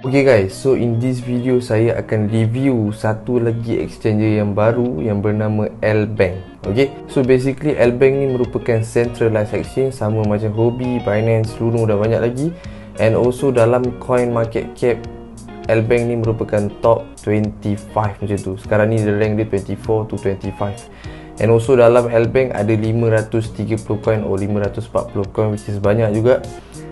Okay guys, so in this video saya akan review satu lagi exchanger yang baru yang bernama L-Bank. Okay, so basically L-Bank ni merupakan centralized exchange sama macam Huobi, Binance, Luno dan banyak lagi. And also dalam coin market cap, L-Bank ni merupakan top 25 macam tu. Sekarang ni the rank dia 24 to 25. And also dalam L-Bank ada 530 coin atau 540 coin, which is banyak juga.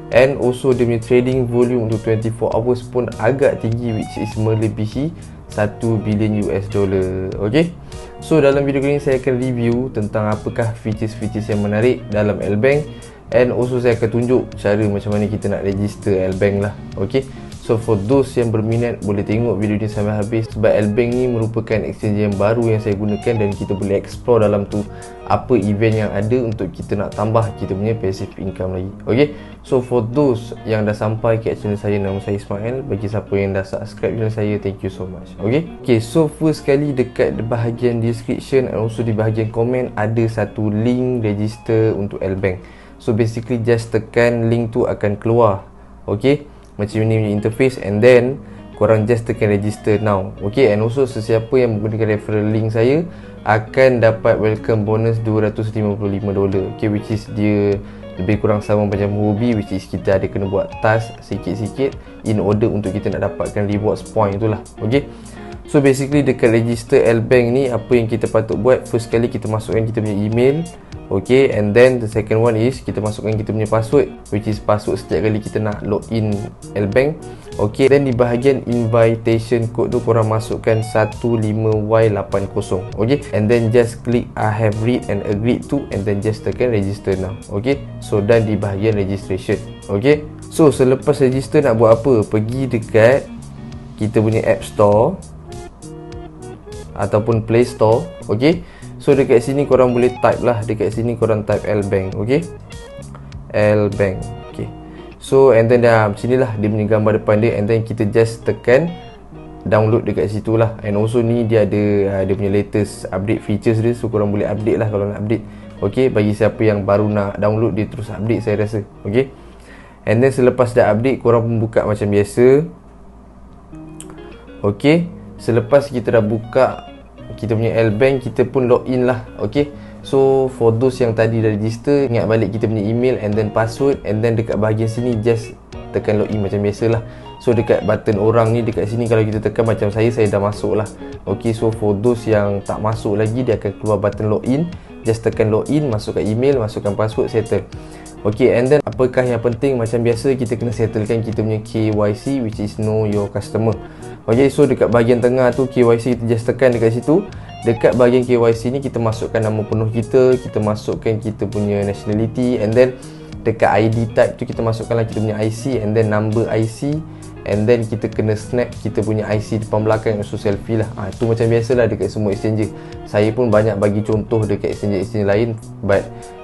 And also dia punya trading volume untuk 24 hours pun agak tinggi, which is melebihi 1 billion US dollar. Okay, so dalam video kali ni saya akan review tentang apakah features-features yang menarik dalam L-Bank. And also saya akan tunjuk cara macam mana kita nak register L-Bank lah. Okay, so for those yang berminat boleh tengok video ni sampai habis, sebab L-Bank ni merupakan exchange yang baru yang saya gunakan dan kita boleh explore dalam tu apa event yang ada untuk kita nak tambah kita punya passive income lagi. Okay, so for those yang dah sampai ke channel saya, nama saya Ismail. Bagi siapa yang dah subscribe channel saya, thank you so much. Okay, so first sekali dekat bahagian description and also di bahagian komen ada satu link register untuk L-Bank. So basically just tekan link tu akan keluar. Okay, macam ni punya interface, and then korang just tekan register now. Okay, and also sesiapa yang menggunakan referral link saya akan dapat welcome bonus $255. Okay, which is dia lebih kurang sama macam Huobi, which is kita ada kena buat task sikit-sikit in order untuk kita nak dapatkan rewards point tu lah. Okay, so basically dekat register L-Bank ni apa yang kita patut buat, first kali kita masukkan kita punya email. Okay, and then the second one is kita masukkan kita punya password, which is password setiap kali kita nak login L-Bank. Okay, then di bahagian invitation code tu korang masukkan 15Y80. Okay, and then just click I have read and agreed to, and then just tekan register now. Okay, so dan di bahagian registration. Okay, so selepas register nak buat apa? Pergi dekat kita punya App Store ataupun Play Store. Okay, so dekat sini korang boleh type lah, dekat sini korang type L-Bank. Okay, L-Bank. Okay, so and then dah sini lah dia punya gambar depan dia, and then kita just tekan download dekat situ lah. And also ni dia ada dia punya latest update features dia, so korang boleh update lah kalau nak update. Okay, bagi siapa yang baru nak download dia terus update saya rasa. Okay, and then selepas dah update korang pun buka macam biasa. Okay, selepas kita dah buka kita punya L-Bank, kita pun login lah. Okay, so for those yang tadi dah register, ingat balik kita punya email and then password, and then dekat bahagian sini just tekan login macam biasa lah. So dekat button orang ni dekat sini kalau kita tekan macam saya dah masuk lah. Okay, so for those yang tak masuk lagi, dia akan keluar button login. Just tekan login, masukkan email, masukkan password, settle. Okay, and then apakah yang penting, macam biasa kita kena settlekan kita punya KYC, which is know your customer. Okay, so dekat bahagian tengah tu KYC, kita just tekan dekat situ. Dekat bahagian KYC ni kita masukkan nama penuh kita, kita masukkan kita punya nationality, and then dekat ID type tu kita masukkanlah kita punya IC and then number IC, and then kita kena snap kita punya IC depan belakang, so selfie lah. Itu macam biasalah dekat semua exchanger. Saya pun banyak bagi contoh dekat exchanger lain, but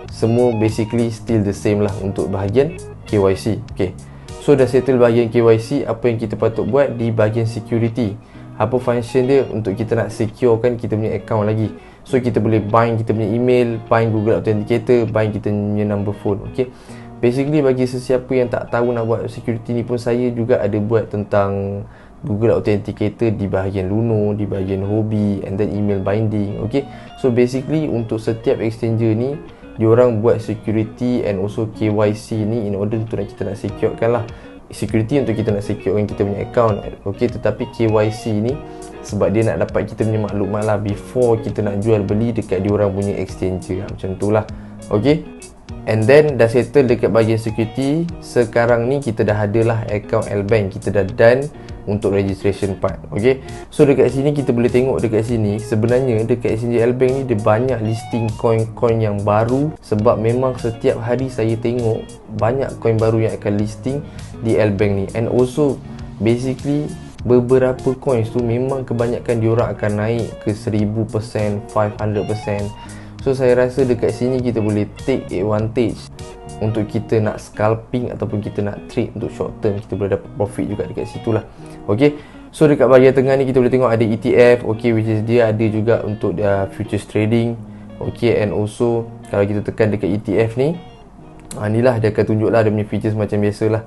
semua basically still the same lah untuk bahagian KYC. Okay, so dah settle bahagian KYC, apa yang kita patut buat di bahagian security. Apa function dia untuk kita nak securekan kita punya account lagi. So kita boleh bind kita punya email, bind Google Authenticator, bind kita punya number phone. Okay, basically bagi sesiapa yang tak tahu nak buat security ni pun, saya juga ada buat tentang Google Authenticator di bahagian Luno, di bahagian Huobi, and then email binding. Okay, so basically untuk setiap exchanger ni diorang buat security and also KYC ni in order untuk kita nak securekan lah. Security untuk kita nak securekan kita punya account. Okay, tetapi KYC ni sebab dia nak dapat kita punya maklumat lah before kita nak jual beli dekat diorang punya exchanger lah. Macam tu lah. Okay, and then dah settle dekat bahagian security. Sekarang ni kita dah ada lah account L-Bank, kita dah done untuk registration part. Okay, so dekat sini kita boleh tengok, dekat sini sebenarnya dekat exchange L-Bank ni dia banyak listing coin-coin yang baru, sebab memang setiap hari saya tengok banyak coin baru yang akan listing di L-Bank ni. And also basically beberapa coins tu memang kebanyakan diorang akan naik ke 1000%, 500%. So saya rasa dekat sini kita boleh take advantage untuk kita nak scalping ataupun kita nak trade untuk short term, kita boleh dapat profit juga dekat situ lah. Okay, so dekat bahagian tengah ni kita boleh tengok ada ETF. Okay, which is dia ada juga untuk futures trading. Okay, and also kalau kita tekan dekat ETF ni, inilah dia akan tunjuk lah dia punya features macam biasa lah.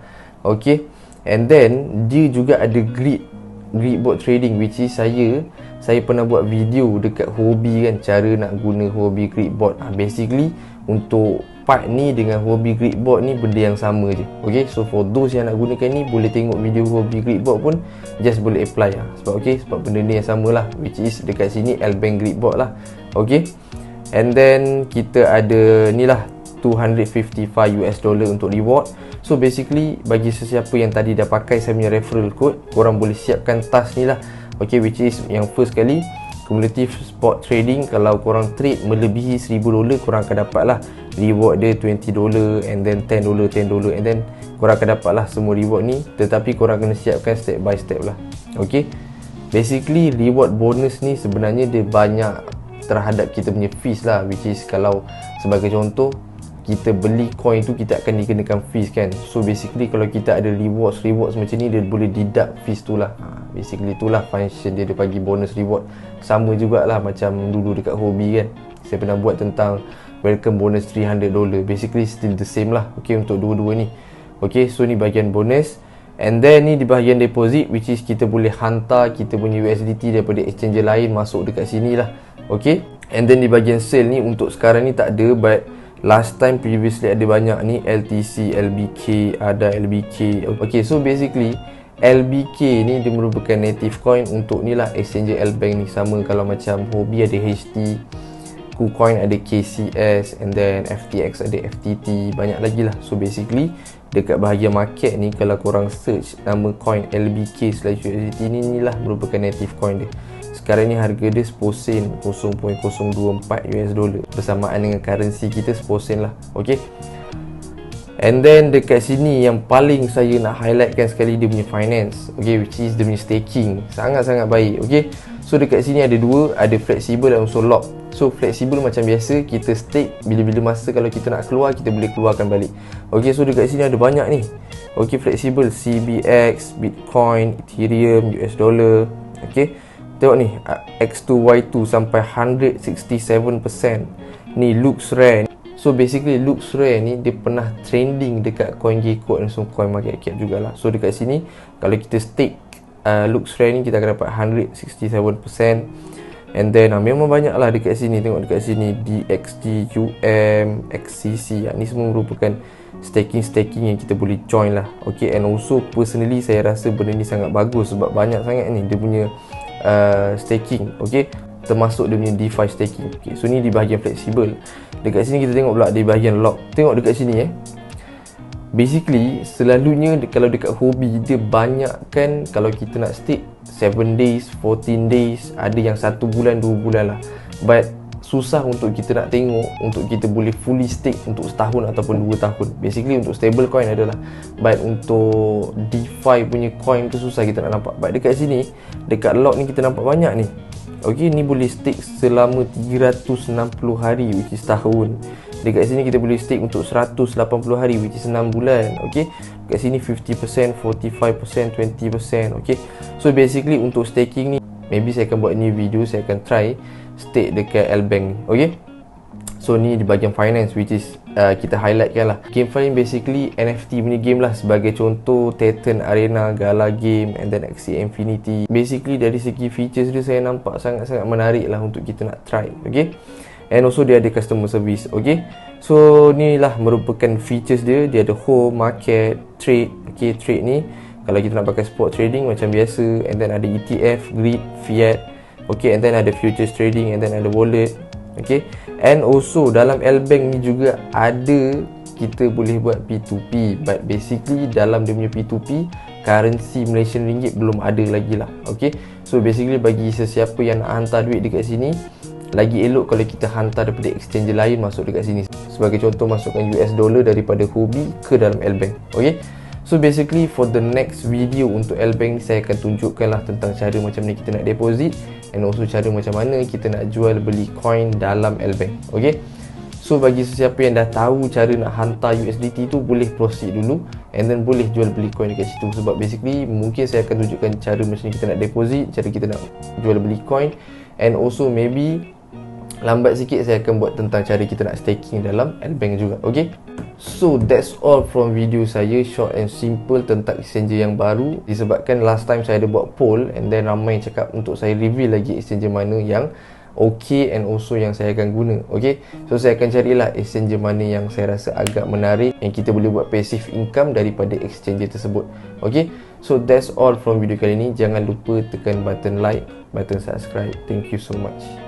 Okay, And then dia juga ada grid bot trading, which is saya pernah buat video dekat Huobi kan, cara nak guna Huobi grid bot. Basically untuk part ni dengan Huobi grid bot ni benda yang sama je. Okay, so for those yang nak gunakan ni, boleh tengok video Huobi grid bot pun just boleh apply lah. Sebab benda ni yang sama lah, which is dekat sini L-Bank grid bot lah. Okay, and then kita ada ni lah $255 untuk reward. So basically bagi sesiapa yang tadi dah pakai saya punya referral code, korang boleh siapkan task ni lah. Okay, which is yang first kali cumulative spot trading. Kalau korang trade melebihi $1000, korang akan dapat lah reward dia $20 and then $10 and then korang akan dapat lah semua reward ni. Tetapi korang kena siapkan step by step lah. Okay, basically reward bonus ni sebenarnya dia banyak terhadap kita punya fees lah, which is kalau sebagai contoh kita beli coin tu, kita akan dikenakan fees kan. So basically kalau kita ada rewards macam ni, dia boleh deduct fees tu lah. Basically itulah function dia bagi bonus reward. Sama jugalah macam dulu dekat Huobi kan, saya pernah buat tentang welcome bonus $300. Basically still the same lah. Okay, untuk dua-dua ni. Okay, so ni bahagian bonus. And then ni di bahagian deposit, which is kita boleh hantar kita punya USDT daripada exchange lain masuk dekat sini lah. Okay, and then di bahagian sale ni untuk sekarang ni tak ada, but last time previously ada banyak ni, LTC, LBK, ada LBK. Okay, so basically LBK ni dia merupakan native coin untuk ni lah exchange L-Bank ni. Sama kalau macam Huobi ada HT, KuCoin ada KCS, and then FTX ada FTT, banyak lagi lah. So basically dekat bahagian market ni, kalau korang search nama coin LBK/USDT ni lah merupakan native coin dia. Sekarang ni harga dia 10 sen, $0.024 bersamaan dengan currency kita 10 sen lah. Okay, and then dekat sini yang paling saya nak highlightkan sekali, dia punya finance. Okay, which is dia punya staking, sangat-sangat baik. Okay, so dekat sini ada dua, ada flexible dan also lock. So flexible macam biasa, kita stake bila-bila masa kalau kita nak keluar, kita boleh keluarkan balik. Okay, so dekat sini ada banyak ni. Okay, flexible CBX, Bitcoin, Ethereum, US dollar. Okay, tengok ni X2Y2 sampai 167%. Ni looks rare. So basically looks rare ni dia pernah trending dekat CoinGecko dan so coin market cap jugalah. So dekat sini kalau kita stake looks rare ni, kita akan dapat 167%. And then memang banyak lah dekat sini. Tengok dekat sini DXD, UM, XCC, ni semua merupakan staking yang kita boleh join lah. Okay, and also personally saya rasa benda ni sangat bagus sebab banyak sangat ni dia punya staking. Okay, termasuk dia punya DeFi staking. Okay, so ni di bahagian flexible. Dekat sini kita tengok pula di bahagian lock. Tengok dekat sini basically selalunya kalau dekat Huobi dia banyak kan, kalau kita nak stake 7 days, 14 days, ada yang 1 bulan, 2 bulan lah. But susah untuk kita nak tengok untuk kita boleh fully stake untuk setahun ataupun 2 tahun. Basically untuk stable coin adalah, but untuk DeFi punya coin tu susah kita nak nampak. But dekat sini, dekat lock ni kita nampak banyak ni. Okay, ni boleh stake selama 360 hari, which is tahun. Dekat sini kita boleh stake untuk 180 hari, which is 6 bulan. Okay, dekat sini 50%, 45%, 20%. Okay, so basically untuk staking ni, maybe saya akan buat new video, saya akan try stake dekat L-Bank ni. Okay, so ni di bahagian finance, which is kita highlightkan lah. GameFi ni basically NFT punya game lah. Sebagai contoh Titan Arena, Gala Game, and then Axie Infinity. Basically dari segi features dia saya nampak sangat-sangat menarik lah untuk kita nak try. Okay, and also dia ada customer service. Okay, so ni lah merupakan features dia. Dia ada home, market, trade. Okay, trade ni kalau kita nak pakai spot trading macam biasa, and then ada ETF, grid, fiat. Okay, and then ada futures trading, and then ada wallet. Okay, and also dalam L-Bank ni juga ada, kita boleh buat P2P, but basically dalam dia punya P2P currency Malaysian ringgit belum ada lagi lah. Okay, so basically bagi sesiapa yang nak hantar duit dekat sini, lagi elok kalau kita hantar daripada exchange lain masuk dekat sini. Sebagai contoh, masukkan US dollar daripada Huobi ke dalam L-Bank. Okay, so basically for the next video untuk L-Bank ni, saya akan tunjukkan lah tentang cara macam ni kita nak deposit, and also cara macam mana kita nak jual beli coin dalam L-Bank. Okay, so bagi sesiapa yang dah tahu cara nak hantar USDT tu, boleh proceed dulu, and then boleh jual beli coin dekat situ. Sebab basically mungkin saya akan tunjukkan cara macam ni kita nak deposit, cara kita nak jual beli coin, and also maybe lambat sikit saya akan buat tentang cara kita nak staking dalam L-Bank juga. Okay, So that's all from video saya, short and simple tentang exchanger yang baru. Disebabkan last time saya ada buat poll, and then ramai cakap untuk saya reveal lagi exchanger mana yang okay and also yang saya akan guna. Okay, so saya akan carilah exchanger mana yang saya rasa agak menarik, yang kita boleh buat passive income daripada exchanger tersebut. Okay, so that's all from video kali ini. Jangan lupa tekan button like, button subscribe. Thank you so much.